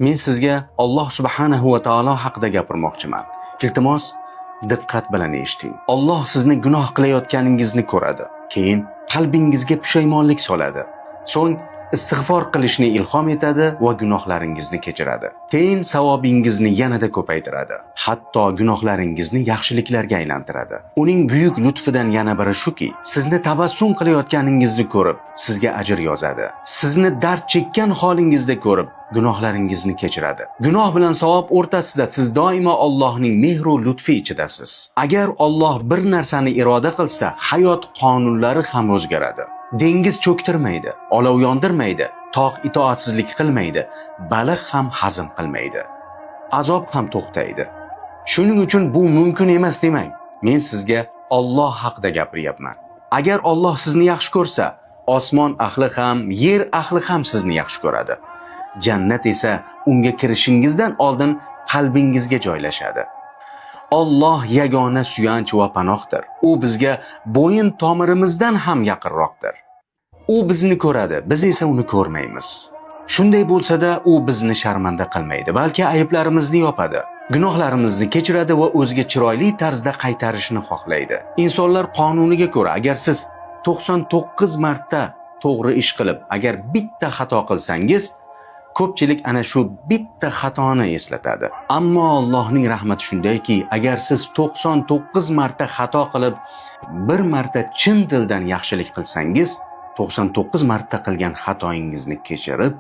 Men sizga Alloh subhanahu va taolo haqida gapirmoqchiman. Iltimos, diqqat bilan eshiting. Alloh sizni gunoh qilayotganingizni ko'radi. Keyin qalbingizga pushaymonlik soladi. So'ng istig'for qilishni ilhom etadi va gunohlaringizni kechiradi. Keyin savobingizni yanada ko'paytiradi. Hatto gunohlaringizni yaxshiliklarga aylantiradi. Uning buyuk lutfidan yana biri shuki, sizni tabassum qilayotganingizni ko'rib, sizga ajr yozadi. Sizni dard chekkan holingizda ko'rib, gunohlaringizni kechiradi. Gunoh bilan savob o'rtasida siz doimo Allohning mehr va lutfi ichidasiz. Agar Alloh bir narsani iroda qilsa, hayot qonunlari ham o'zgaradi. Dengiz cho'ktirmaydi, olov yondirmaydi, tog' itoatsizlik qilmaydi, baliq ham hazm qilmaydi. Azob ham to'xtaydi. Shuning uchun bu mumkin emas demang. Men sizga Alloh haqida gapiryapman. Agar Alloh sizni yaxshi ko'rsa, osmon ahli ham, yer ahli ham sizni yaxshi ko'radi. Jannat esa unga kirishingizdan oldin qalbingizga joylashadi. Alloh yagona suyanch va panohdir. U bizga bo'yin tomirimizdan ham yaqinroqdir. U bizni ko'radi, biz esa uni ko'rmaymiz. Shunday bo'lsa-da, u bizni sharmanda qilmaydi, balki ayblarimizni yopadi. Gunohlarimizni kechiradi va o'ziga chiroyli tarzda qaytarishni xohlaydi. Insonlar qonuniga ko'ra, agar siz 99 marta to'g'ri ish qilib, agar bitta xato qilsangiz, ko'pchilik ana shu bitta xatoni eslatadi. Ammo Allohning rahmati shundayki, agar siz 99 marta xato qilib, bir marta chin dildan yaxshilik qilsangiz, 99 marta qilgan xatoingizni kechirib,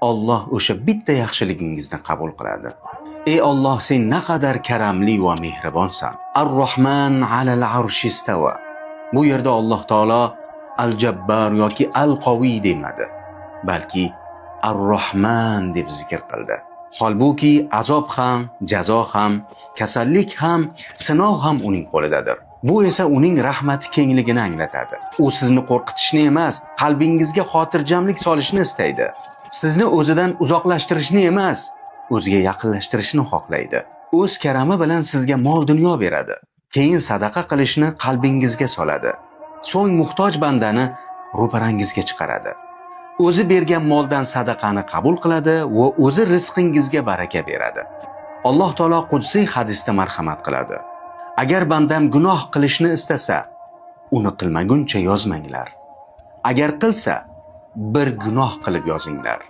Alloh o'sha bitta yaxshiligingizni qabul qiladi. Ey Alloh, sen naqadar karamli va mehribonsan. Ar-Rahman alal arshi istawa. Bu yerda Alloh taolo Al-Jabbar yoki Al-Qaviy demadi, balki Ar-Rahman deb zikr qildi. Holbuki azob ham, jazo ham, kasallik ham, sinov ham uning qo'lidadir. Bu esa uning rahmati kengligini anglatadi. U sizni qo'rqitishni emas, qalbingizga xotirjamlik solishni istaydi. Sizni o'zidan uzoqlashtirishni emas, o'ziga yaqinlashtirishni xohlaydi. O'z karami bilan sizga mol-dunyo beradi. Keyin sadaqa qilishni qalbingizga soladi. So'ng muhtoj bandani ro'parangizga chiqaradi. O'zi bergan moldan sadaqani qabul qiladi va o'zi rizqingizga baraka beradi. Alloh taolo qudsiy hadisda marhamat qiladi. Agar bandam gunoh qilishni istasa, uni qilmaguncha yozmanglar. Agar qilsa, bir gunoh qilib yozinglar.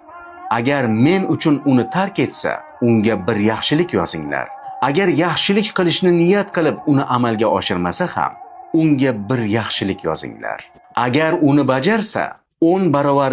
Agar men uchun uni tark etsa, unga bir yaxshilik yozinglar. Agar yaxshilik qilishni niyat qilib uni amalga oshirmasa ham, unga bir yaxshilik yozinglar. Agar uni bajarsa, 10 barobar